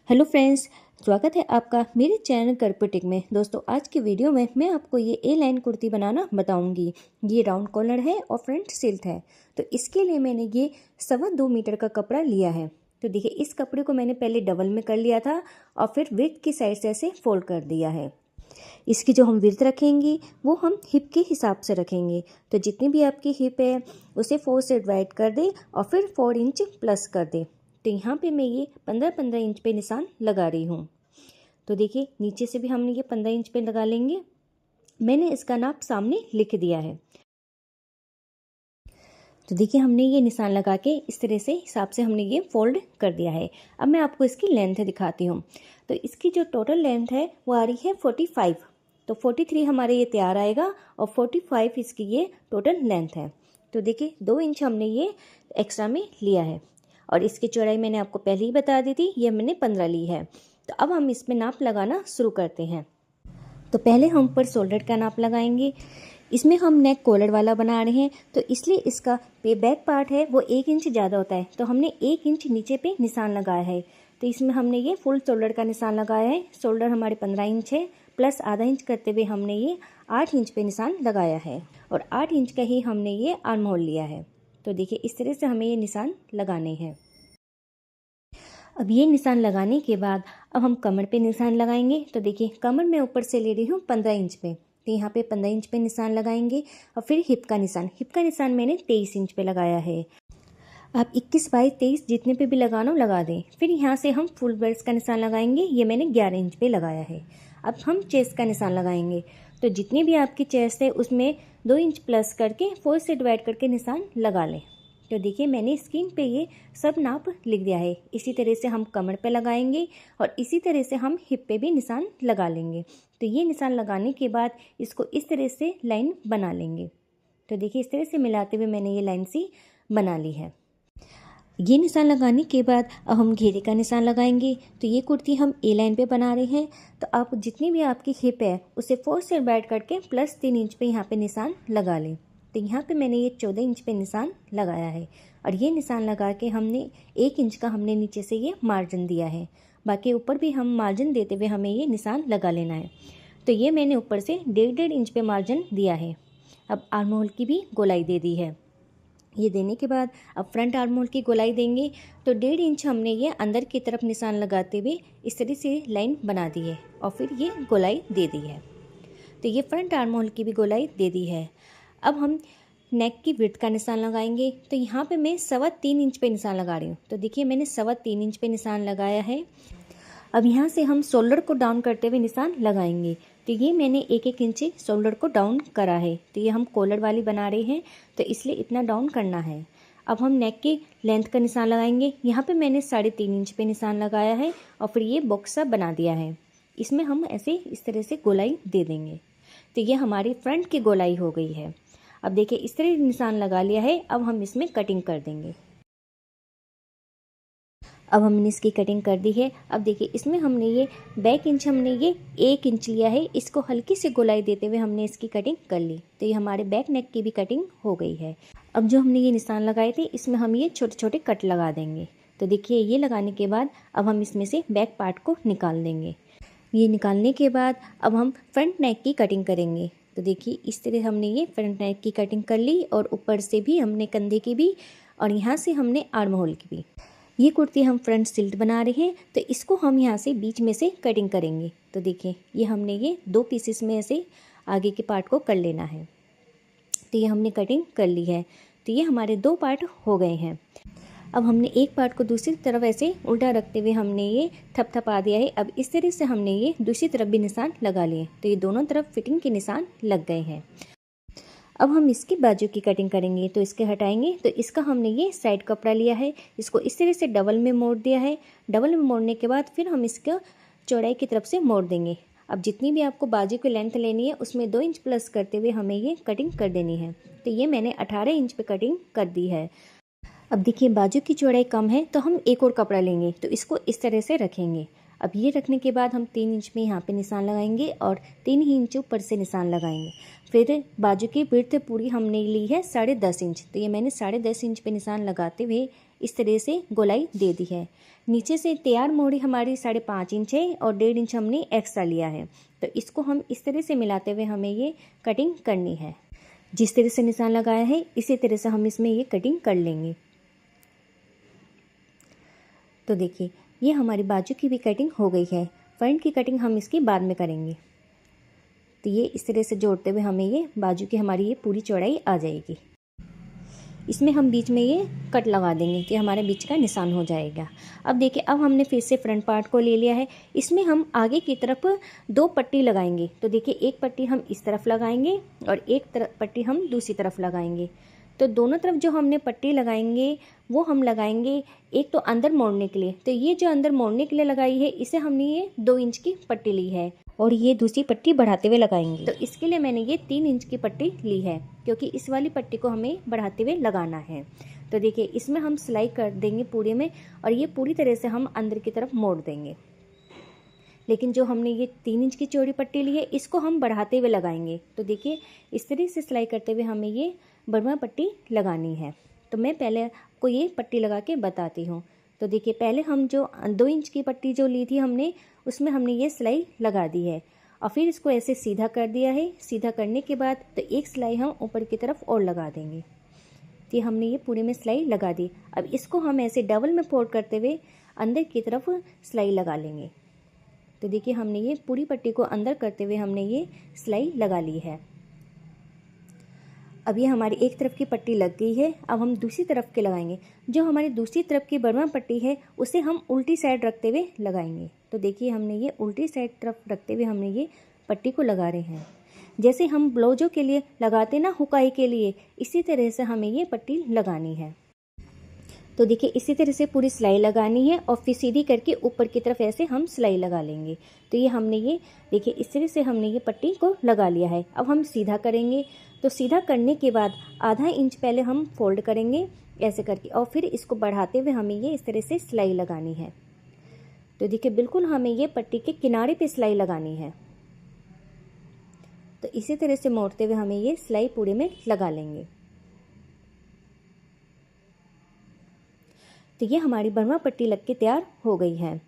Hello friends, स्वागत है आपका मेरे चैनल करपुटिक में। दोस्तों, आज की वीडियो में मैं आपको ये ए लाइन कुर्ती बनाना बताऊंगी। ये राउंड कॉलर है और फ्रंट सिल्क है। तो इसके लिए मैंने ये 2.25 मीटर का कपड़ा लिया है। तो देखिए, इस कपड़े को मैंने पहले डबल में कर लिया था और फिर विड्थ की साइड से ऐसे फोल्ड कर दिया है। इसकी जो हम विड्थ रखेंगे वो हम हिप के हिसाब से रखेंगे। तो जितनी भी आपकी हिप है उसे 4 से डिवाइड कर दें और फिर 4 इंच प्लस कर दें। तो यहाँ पे मैं ये 15-15 इंच पे निशान लगा रही हूँ। तो देखिए, नीचे से भी हमने ये 15 इंच पे लगा लेंगे। मैंने इसका नाप सामने लिख दिया है। तो देखिए, हमने ये निशान लगा के इस तरह से हिसाब से हमने ये फोल्ड कर दिया है। अब मैं आपको इसकी लेंथ दिखाती हूँ। तो इसकी जो टोटल लेंथ है वो आ रही है 45। तो 43 हमारे ये तैयार आएगा और 45 इसकी ये टोटल लेंथ है। तो देखिए, 2 इंच हमने ये एक्स्ट्रा में लिया है और इसकी चौड़ाई मैंने आपको पहले ही बता दी थी, ये मैंने 15 ली है। तो अब हम इसमें नाप लगाना शुरू करते हैं। तो पहले हम ऊपर शोल्डर का नाप लगाएंगे। इसमें हम नेक कॉलर वाला बना रहे हैं, तो इसलिए इसका बैक पार्ट है वो 1 इंच ज़्यादा होता है। तो हमने 1 इंच नीचे पे निशान लगाया है। तो इसमें हमने ये फुल शोल्डर का निशान लगाया है। शोल्डर हमारे 15 इंच है, प्लस आधा इंच करते हुए हमने ये 8 इंच पे निशान लगाया है और 8 इंच का ही हमने ये आर्म होल लिया है। तो देखिए, इस तरह से हमें ये निशान लगाने हैं। अब ये निशान लगाने के बाद अब हम कमर पे निशान लगाएंगे। तो देखिए, कमर मैं ऊपर से ले रही हूँ 15 इंच पे। तो यहाँ पे 15 इंच पे निशान लगाएंगे और फिर हिप का निशान मैंने 23 इंच पे लगाया है। आप 21, 22, 23 जितने पे भी लगाना हो लगा दें। फिर यहाँ से हम फुल ब्रेस्ट का निशान लगाएंगे, ये मैंने 11 इंच पे लगाया है। अब हम चेस्ट का निशान लगाएंगे। तो जितनी भी आपकी चेस्ट है उसमें 2 इंच प्लस करके 4 से डिवाइड करके निशान लगा लें। तो देखिए, मैंने स्क्रीन पे ये सब नाप लिख दिया है। इसी तरह से हम कमर पे लगाएंगे और इसी तरह से हम हिप पे भी निशान लगा लेंगे। तो ये निशान लगाने के बाद इसको इस तरह से लाइन बना लेंगे। तो देखिए, इस तरह से मिलाते हुए मैंने ये लाइन सी बना ली है। ये निशान लगाने के बाद अब हम घेरे का निशान लगाएंगे। तो ये कुर्ती हम ए लाइन पे बना रहे हैं। तो आप जितनी भी आपकी हिप है उसे 4 से डिवाइड करके प्लस 3 इंच पे यहाँ पे निशान लगा लें। तो यहाँ पे मैंने ये 14 इंच पे निशान लगाया है और ये निशान लगा के हमने 1 इंच का हमने नीचे से ये मार्जिन दिया है। बाकी ऊपर भी हम मार्जिन देते हुए हमें ये निशान लगा लेना है। तो ये मैंने ऊपर से 1.5 इंच पे मार्जिन दिया है। अब आर्म होल की भी गोलाई दे दी है। ये देने के बाद अब फ्रंट आर्म होल की गोलाई देंगे। तो 1.5 इंच हमने ये अंदर की तरफ निशान लगाते हुए इस तरह से लाइन बना दी है और फिर ये गोलाई दे दी है। तो ये फ्रंट आर्म होल की भी गोलाई दे दी है। अब हम नेक की विड्थ का निशान लगाएंगे। तो यहाँ पे मैं 3.25 इंच पे निशान लगा रही हूँ। तो देखिए, मैंने 3.25 इंच पे निशान लगाया है। अब यहाँ से हम शोल्डर को डाउन करते हुए निशान लगाएंगे। तो ये मैंने 1-1 इंच शोल्डर को डाउन करा है। तो ये हम कॉलर वाली बना रहे हैं, तो इसलिए इतना डाउन करना है। अब हम नेक की लेंथ का निशान लगाएंगे। यहाँ पे मैंने 3.5 इंच पे निशान लगाया है और फिर ये बॉक्स सा बना दिया है। इसमें हम ऐसे इस तरह से गोलाई दे देंगे। तो ये हमारी फ्रंट की गोलाई हो गई है। अब देखिए, इस तरह निशान लगा लिया है। अब हम इसमें कटिंग कर देंगे। अब हमने इसकी कटिंग कर दी है। अब देखिए, इसमें हमने ये बैक इंच हमने ये 1 इंच लिया है। इसको हल्की से गोलाई देते हुए हमने इसकी कटिंग कर ली। तो ये हमारे बैक नेक की भी कटिंग हो गई है। अब जो हमने ये निशान लगाए थे इसमें हम ये छोटे छोटे कट लगा देंगे। तो देखिए, ये लगाने के बाद अब हम इसमें से बैक पार्ट को निकाल देंगे। ये निकालने के बाद अब हम फ्रंट नेक की कटिंग करेंगे। तो देखिए, इस तरह हमने ये फ्रंट नेक की कटिंग कर ली और ऊपर से भी हमने कंधे की भी और यहाँ से हमने आर्म होल की भी। ये कुर्ती हम फ्रंट सिल्ट बना रहे हैं, तो इसको हम यहाँ से बीच में से कटिंग करेंगे। तो देखिए, ये हमने ये 2 पीसेस में ऐसे आगे के पार्ट को कर लेना है। तो ये हमने कटिंग कर ली है। तो ये हमारे 2 पार्ट हो गए हैं। अब हमने एक पार्ट को दूसरी तरफ ऐसे उल्टा रखते हुए हमने ये थपथपा दिया है। अब इस तरह से हमने ये दूसरी तरफ भी निशान लगा लिए। तो ये दोनों तरफ फिटिंग के निशान लग गए हैं। अब हम इसकी बाजू की कटिंग करेंगे। तो इसके हटाएंगे। तो इसका हमने ये साइड कपड़ा लिया है, इसको इस तरह से डबल में मोड़ दिया है। डबल में मोड़ने के बाद फिर हम इसको चौड़ाई की तरफ से मोड़ देंगे। अब जितनी भी आपको बाजू की लेंथ लेनी है उसमें 2 इंच प्लस करते हुए हमें ये कटिंग कर देनी है। तो ये मैंने 18 इंच पे कटिंग कर दी है। अब देखिए, बाजू की चौड़ाई कम है तो हम एक और कपड़ा लेंगे। तो इसको इस तरह से रखेंगे। अब ये रखने के बाद हम 3 इंच में यहाँ पे निशान लगाएंगे और 3 ही इंच ऊपर से निशान लगाएंगे। फिर बाजू की विड्थ पूरी हमने ली है 10.5 इंच। तो ये मैंने 10.5 इंच पे निशान लगाते हुए इस तरह से गोलाई दे दी है। नीचे से तैयार मोहरी हमारी 5.5 इंच है और 1.5 इंच हमने एक्स्ट्रा लिया है। तो इसको हम इस तरह से मिलाते हुए हमें ये कटिंग करनी है। जिस तरह से निशान लगाया है इसी तरह से हम इसमें ये कटिंग कर लेंगे। तो देखिए ये हमारी बाजू की भी कटिंग हो गई है। फ्रंट की कटिंग हम इसकी बाद में करेंगे। तो ये इस तरह से जोड़ते हुए हमें ये बाजू की हमारी ये पूरी चौड़ाई आ जाएगी। इसमें हम बीच में ये कट लगा देंगे कि हमारे बीच का निशान हो जाएगा। अब देखिए अब हमने फिर से फ्रंट पार्ट को ले लिया है। इसमें हम आगे की तरफ 2 पट्टी लगाएंगे। तो देखिए एक पट्टी हम इस तरफ लगाएंगे और एक पट्टी हम दूसरी तरफ लगाएंगे। तो दोनों तरफ जो हमने पट्टी लगाएंगे वो हम लगाएंगे एक तो अंदर मोड़ने के लिए। तो ये जो अंदर मोड़ने के लिए लगाई है इसे हमने ये 2 इंच की पट्टी ली है और ये दूसरी पट्टी बढ़ाते हुए लगाएंगे। तो इसके लिए मैंने ये 3 इंच की पट्टी ली है क्योंकि इस वाली पट्टी को हमें बढ़ाते हुए लगाना है। तो देखिए इसमें हम सिलाई कर देंगे पूरे में और ये पूरी तरह से हम अंदर की तरफ मोड़ देंगे। लेकिन जो हमने ये 3 इंच की चौड़ी पट्टी ली है इसको हम बढ़ाते हुए लगाएंगे। तो देखिए इस तरह से सिलाई करते हुए हमें ये बर्मा पट्टी लगानी है। तो मैं पहले आपको ये पट्टी लगा के बताती हूँ। तो देखिए पहले हम जो 2 इंच की पट्टी जो ली थी हमने उसमें हमने ये सिलाई लगा दी है और फिर इसको ऐसे सीधा कर दिया है। सीधा करने के बाद तो एक सिलाई हम ऊपर की तरफ और लगा देंगे। तो हमने ये पूरे में सिलाई लगा दी। अब इसको हम ऐसे डबल में फोल्ड करते हुए अंदर की तरफ सिलाई लगा लेंगे। तो देखिए हमने ये पूरी पट्टी को अंदर करते हुए हमने ये सिलाई लगा ली है। अब ये हमारी एक तरफ की पट्टी लग गई है। अब हम दूसरी तरफ के लगाएंगे। जो हमारी दूसरी तरफ की बर्मा पट्टी है उसे हम उल्टी साइड रखते हुए लगाएंगे। तो देखिए हमने ये उल्टी साइड तरफ रखते हुए हमने ये पट्टी को लगा रहे हैं। जैसे हम ब्लाउजों के लिए लगाते ना हुकाई के लिए, इसी तरह से हमें ये पट्टी लगानी है। तो देखिए इसी तरह से पूरी सिलाई लगानी है और फिर सीधी करके ऊपर की तरफ ऐसे हम सिलाई लगा लेंगे। तो ये हमने ये देखिए इस तरह से हमने ये पट्टी को लगा लिया है। अब हम सीधा करेंगे। तो सीधा करने के बाद आधा इंच पहले हम फोल्ड करेंगे ऐसे करके और फिर इसको बढ़ाते हुए हमें ये इस तरह से सिलाई लगानी है। तो देखिए बिल्कुल हमें ये पट्टी के किनारे पे सिलाई लगानी है। तो इसी तरह से मोड़ते हुए हमें ये सिलाई पूरे में लगा लेंगे। तो ये हमारी बर्मा पट्टी लग के तैयार हो गई है।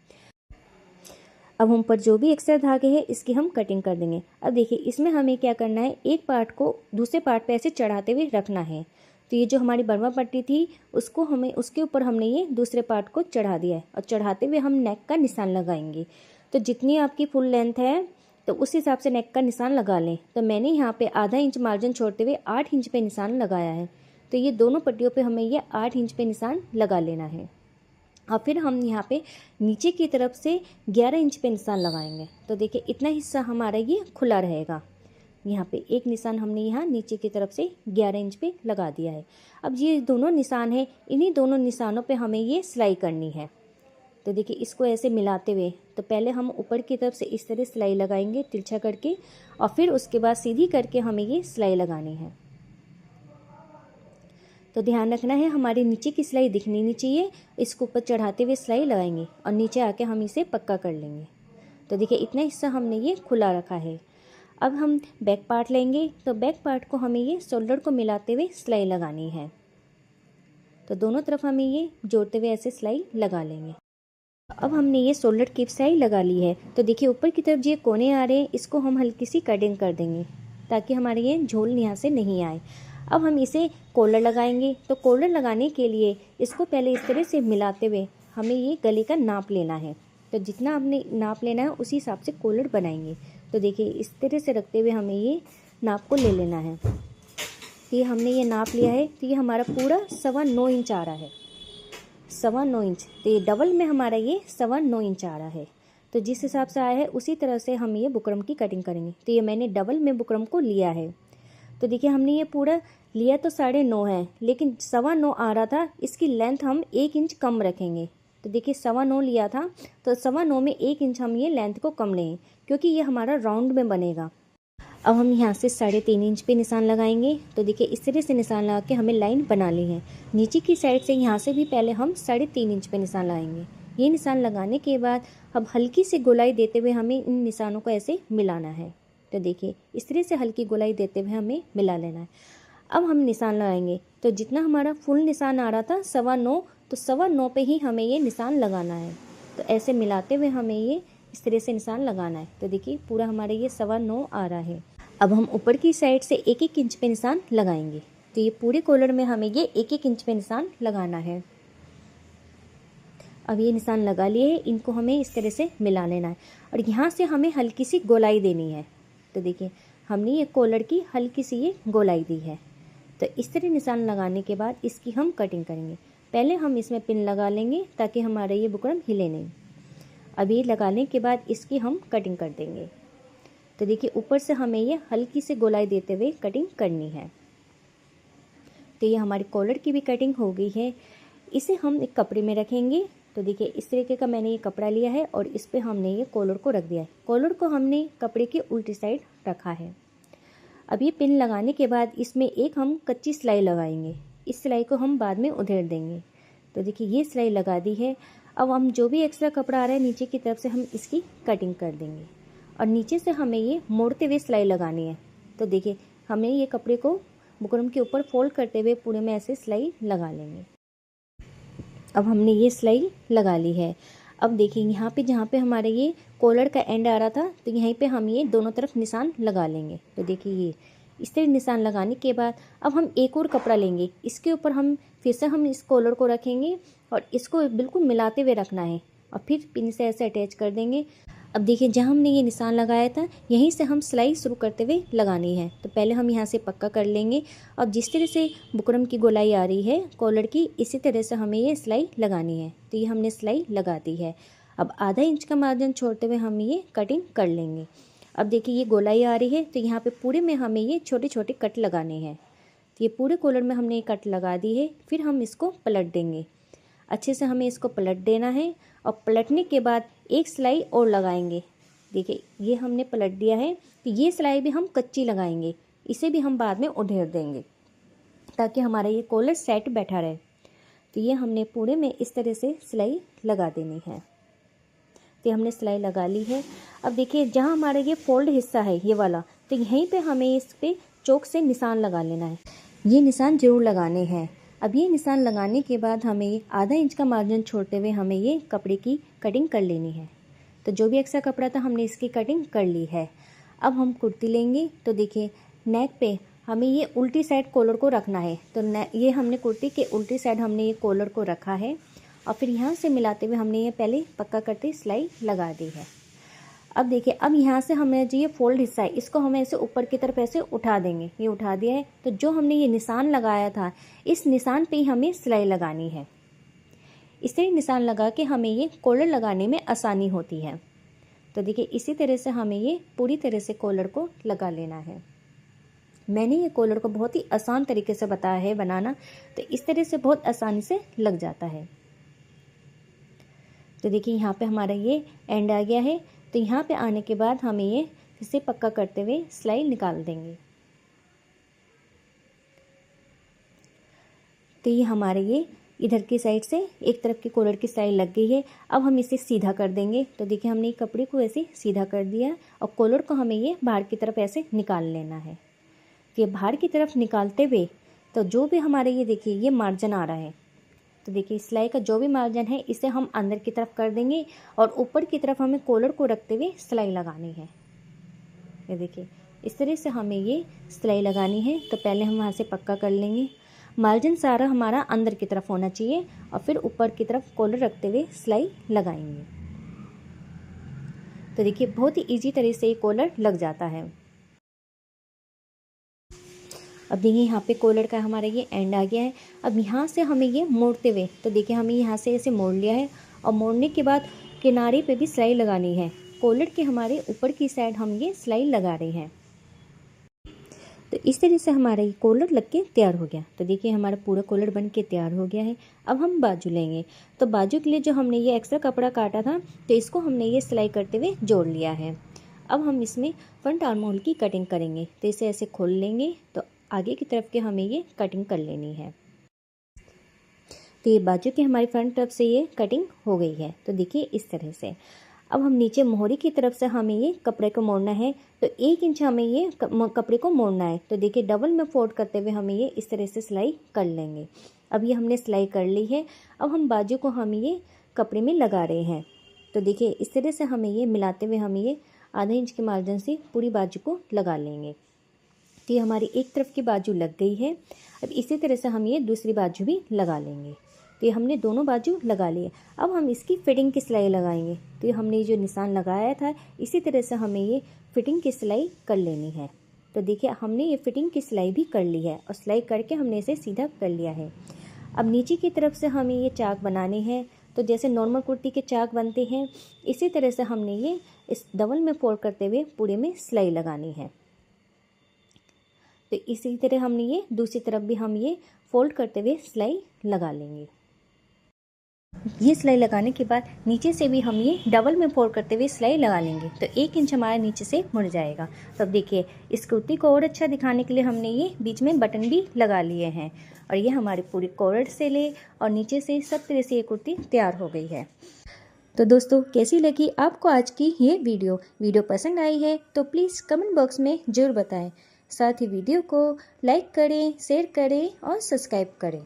अब हम पर जो भी एक्स्ट्रा धागे हैं इसकी हम कटिंग कर देंगे। अब देखिए इसमें हमें क्या करना है, एक पार्ट को दूसरे पार्ट पे ऐसे चढ़ाते हुए रखना है। तो ये जो हमारी बर्मा पट्टी थी उसको हमें उसके ऊपर हमने ये दूसरे पार्ट को चढ़ा दिया है और चढ़ाते हुए हम नेक का निशान लगाएंगे। तो जितनी आपकी फुल लेंथ है तो उस हिसाब से नेक का निशान लगा लें। तो मैंने यहाँ पे आधा इंच मार्जिन छोड़ते हुए 8 इंच पे निशान लगाया है। तो ये दोनों पट्टियों पे हमें ये 8 इंच पे निशान लगा लेना है और फिर हम यहाँ पे नीचे की तरफ से 11 इंच पे निशान लगाएंगे। तो देखिए इतना हिस्सा हमारा ये खुला रहेगा। यहाँ पे एक निशान हमने यहाँ नीचे की तरफ से 11 इंच पे लगा दिया है। अब ये दोनों निशान है, इन्हीं दोनों निशानों पे हमें ये सिलाई करनी है। तो देखिए इसको ऐसे मिलाते हुए तो पहले हम ऊपर की तरफ से इस तरह सिलाई लगाएंगे तिरछा करके और फिर उसके बाद सीधी करके हमें ये सिलाई लगानी है। तो ध्यान रखना है हमारी नीचे की सिलाई दिखनी नहीं चाहिए। इसको ऊपर चढ़ाते हुए सिलाई लगाएंगे और नीचे आके हम इसे पक्का कर लेंगे। तो देखिए इतना हिस्सा हमने ये खुला रखा है। अब हम बैक पार्ट लेंगे। तो बैक पार्ट को हमें ये शोल्डर को मिलाते हुए सिलाई लगानी है। तो दोनों तरफ हमें ये जोड़ते हुए ऐसे सिलाई लगा लेंगे। अब हमने ये शोल्डर की सिलाई लगा ली है। तो देखिए ऊपर की तरफ जो कोने आ रहे हैं इसको हम हल्की सी कटिंग कर देंगे ताकि हमारे ये झोल यहाँ से नहीं आए। अब हम इसे कॉलर लगाएंगे। तो कॉलर लगाने के लिए इसको पहले इस तरह से मिलाते हुए हमें ये गले का नाप लेना है। तो जितना आपने नाप लेना है उसी हिसाब से कॉलर बनाएंगे। तो देखिए इस तरह से रखते हुए हमें ये नाप को ले लेना है। तो ये हमने ये नाप लिया है। तो ये हमारा पूरा 9.25 इंच आ रहा है। 9.25 इंच। तो ये डबल में हमारा ये 9.25 इंच आ रहा है। तो जिस हिसाब से आया है उसी तरह से हम ये बुकरम की कटिंग करेंगे। तो ये मैंने डबल में बुकरम को लिया है। तो देखिए हमने ये पूरा लिया तो 9.5 है लेकिन 9.25 आ रहा था। इसकी लेंथ हम 1 इंच कम रखेंगे। तो देखिए 9.25 लिया था तो 9.25 में 1 इंच हम ये लेंथ को कम लेंगे क्योंकि ये हमारा राउंड में बनेगा। अब हम यहाँ से 3.5 इंच पे निशान लगाएंगे। तो देखिए इस तरह से निशान लगा के हमें लाइन बना ली है। नीचे की साइड से यहाँ से भी पहले हम 3.5 इंच पे निशान लगाएंगे। ये निशान लगाने के बाद अब हल्की सी गोलाई देते हुए हमें इन निशानों को ऐसे मिलाना है। तो देखिए इस तरह से हल्की गोलाई देते हुए हमें मिला लेना है। अब हम निशान लगाएंगे। तो जितना हमारा फुल निशान आ रहा था 9.25 तो 9.25 पे ही हमें ये निशान लगाना है। तो ऐसे मिलाते हुए हमें ये इस तरह से निशान लगाना है। तो देखिए पूरा हमारे ये 9.25 आ रहा है। अब हम ऊपर की साइड से 1-1 इंच पे निशान लगाएंगे। तो ये पूरे कॉलर में हमें ये 1-1 इंच पे निशान लगाना है। अब ये निशान लगा लिए हैं, इनको हमें इस तरह से मिला लेना है और यहाँ से हमें हल्की सी गोलाई देनी है। तो देखिए हमने ये कॉलर की हल्की सी ये गोलाई दी है। तो इस तरह निशान लगाने के बाद इसकी हम कटिंग करेंगे। पहले हम इसमें पिन लगा लेंगे ताकि हमारा ये बुकरम हिले नहीं। अब ये लगाने के बाद इसकी हम कटिंग कर देंगे। तो देखिए ऊपर से हमें ये हल्की से गोलाई देते हुए कटिंग करनी है। तो ये हमारी कॉलर की भी कटिंग हो गई है। इसे हम एक कपड़े में रखेंगे। तो देखिए इस तरीके का मैंने ये कपड़ा लिया है और इस पे हमने ये कॉलर को रख दिया है। कॉलर को हमने कपड़े की उल्टी साइड रखा है। अब ये पिन लगाने के बाद इसमें एक हम कच्ची सिलाई लगाएंगे। इस सिलाई को हम बाद में उधेड़ देंगे। तो देखिए ये सिलाई लगा दी है। अब हम जो भी एक्स्ट्रा कपड़ा आ रहा है नीचे की तरफ से हम इसकी कटिंग कर देंगे और नीचे से हमें ये मोड़ते हुए सिलाई लगानी है। तो देखिए हमें ये कपड़े को बुकरम के ऊपर फोल्ड करते हुए पूरे में ऐसे सिलाई लगा लेंगे। अब हमने ये सिलाई लगा ली है। अब देखिए यहाँ पे जहाँ पे हमारे ये कॉलर का एंड आ रहा था तो यहीं पे हम ये दोनों तरफ निशान लगा लेंगे। तो देखिए ये इस तरह निशान लगाने के बाद अब हम एक और कपड़ा लेंगे। इसके ऊपर हम फिर से हम इस कॉलर को रखेंगे और इसको बिल्कुल मिलाते हुए रखना है और फिर पिन से ऐसे अटैच कर देंगे। अब देखिए जहाँ हमने ये निशान लगाया था यहीं से हम सिलाई शुरू करते हुए लगानी है। तो पहले हम यहाँ से पक्का कर लेंगे। अब जिस तरह से बुकरम की गोलाई आ रही है कॉलर की, इसी तरह से हमें ये सिलाई लगानी है। तो ये हमने सिलाई लगा दी है। अब आधा इंच का मार्जिन छोड़ते हुए हम ये कटिंग कर लेंगे। अब देखिए ये गोलाई आ रही है तो यहाँ पे पूरे में हमें ये छोटे छोटे कट लगाने हैं। तो ये पूरे कॉलर में हमने कट लगा दी है। फिर हम इसको पलट देंगे। अच्छे से हमें इसको पलट देना है और पलटने के बाद एक सिलाई और लगाएंगे। देखिए ये हमने पलट दिया है। तो ये सिलाई भी हम कच्ची लगाएंगे। इसे भी हम बाद में उधेड़ देंगे ताकि हमारा ये कॉलर सेट बैठा रहे। तो ये हमने पूरे में इस तरह से सिलाई लगा देनी है। तो हमने सिलाई लगा ली है। अब देखिए जहाँ हमारा ये फोल्ड हिस्सा है ये वाला, तो यहीं पे हमें इस पर चौक से निशान लगा लेना है। ये निशान जरूर लगाने हैं। अब ये निशान लगाने के बाद हमें आधा इंच का मार्जिन छोड़ते हुए हमें ये कपड़े की कटिंग कर लेनी है। तो जो भी एक्स्ट्रा कपड़ा था हमने इसकी कटिंग कर ली है। अब हम कुर्ती लेंगे। तो देखिए नेक पे हमें ये उल्टी साइड कॉलर को रखना है। तो ये हमने कुर्ती के उल्टी साइड हमने ये कॉलर को रखा है और फिर यहाँ से मिलाते हुए हमने ये पहले पक्का करते सिलाई लगा दी है। अब देखिए अब यहाँ से हमें जो ये फोल्ड हिस्सा है इसको हमें ऐसे ऊपर की तरफ ऐसे उठा देंगे। ये उठा दिया है। तो जो हमने ये निशान लगाया था इस निशान पे ही हमें सिलाई लगानी है। इसे निशान लगा के हमें ये कॉलर लगाने में आसानी होती है। तो देखिए इसी तरह से हमें ये पूरी तरह से कॉलर को लगा लेना है। मैंने ये कॉलर को बहुत ही आसान तरीके से बताया है बनाना। तो इस तरह से बहुत आसानी से लग जाता है। तो देखिए यहाँ पे हमारा ये एंड आ गया है। तो यहाँ पे आने के बाद हमें ये फिर से पक्का करते हुए सिलाई निकाल देंगे। तो ये हमारे ये इधर की साइड से एक तरफ की कॉलर की सिलाई लग गई है। अब हम इसे सीधा कर देंगे। तो देखिए हमने कपड़े को ऐसे सीधा कर दिया और कॉलर को हमें ये बाहर की तरफ ऐसे निकाल लेना है। तो ये बाहर की तरफ निकालते हुए तो जो भी हमारे ये देखिए ये मार्जिन आ रहा है, तो देखिए सिलाई का जो भी मार्जिन है इसे हम अंदर की तरफ कर देंगे और ऊपर की तरफ हमें कॉलर को रखते हुए सिलाई लगानी है। ये देखिए इस तरह से हमें ये सिलाई लगानी है। तो पहले हम वहाँ से पक्का कर लेंगे। मार्जिन सारा हमारा अंदर की तरफ होना चाहिए और फिर ऊपर की तरफ कॉलर रखते हुए सिलाई लगाएंगे। तो देखिए बहुत ही ईजी तरह से ये कॉलर लग जाता है। अब देखिए यहाँ पे कॉलर का हमारा ये एंड आ गया है। अब यहाँ से हमें ये मोड़ते हुए, तो देखिए हमें यहाँ से ऐसे मोड़ लिया है और मोड़ने के बाद किनारे पे भी सिलाई लगानी है। कॉलर के हमारे ऊपर की साइड हम ये सिलाई लगा रहे हैं। तो इस तरह से हमारा ये कॉलर लग के तैयार हो गया। तो देखिए हमारा पूरा कॉलर बन के तैयार हो गया है। अब हम बाजू लेंगे। तो बाजू के लिए जो हमने ये एक्स्ट्रा कपड़ा काटा था तो इसको हमने ये सिलाई करते हुए जोड़ लिया है। अब हम इसमें फ्रंट आर्म होल की कटिंग करेंगे। तो इसे ऐसे खोल लेंगे तो आगे की तरफ के हमें ये कटिंग कर लेनी है। तो ये बाजू की हमारी फ्रंट तरफ से ये कटिंग हो गई है। तो देखिए इस तरह से अब हम नीचे मोहरी की तरफ से हमें ये कपड़े को मोड़ना है, तो 1 इंच हमें ये कपड़े को मोड़ना है। तो देखिए डबल में फोल्ड करते हुए हमें ये इस तरह से सिलाई कर लेंगे। अब ये हमने सिलाई कर ली है। अब हम बाजू को हम ये कपड़े में लगा रहे हैं। तो देखिए इस तरह से हमें ये मिलाते हुए हमें ये आधा इंच के मार्जिन से पूरी बाजू को लगा लेंगे। तो ये हमारी एक तरफ की बाजू लग गई है। अब इसी तरह से हम ये दूसरी बाजू भी लगा लेंगे। तो ये हमने दोनों बाजू लगा लिए। अब हम इसकी फिटिंग की सिलाई लगाएंगे। तो ये हमने जो निशान लगाया था इसी तरह से हमें ये फिटिंग की सिलाई कर लेनी है। तो देखिए हमने ये फिटिंग की सिलाई भी कर ली है और सिलाई करके हमने इसे सीधा कर लिया है। अब नीचे की तरफ से हमें ये चाक बनाने हैं। तो जैसे नॉर्मल कुर्ती के चाक बनते हैं इसी तरह से हमने ये इस डबल में फोल्ड करते हुए पूरे में सिलाई लगानी है। तो इसी तरह हमने ये दूसरी तरफ भी हम ये फोल्ड करते हुए सिलाई लगा लेंगे। ये सिलाई लगाने के बाद नीचे से भी हम ये डबल में फोल्ड करते हुए सिलाई लगा लेंगे। तो 1 इंच हमारा नीचे से मुड़ जाएगा। तो अब देखिए इस कुर्ती को और अच्छा दिखाने के लिए हमने ये बीच में बटन भी लगा लिए हैं और ये हमारी पूरी कॉलर से ले और नीचे से सब तरह से ये कुर्ती तैयार हो गई है। तो दोस्तों कैसी लगी आपको आज की ये वीडियो पसंद आई है तो प्लीज़ कमेंट बॉक्स में ज़रूर बताएं। साथ ही वीडियो को लाइक करें, शेयर करें और सब्सक्राइब करें।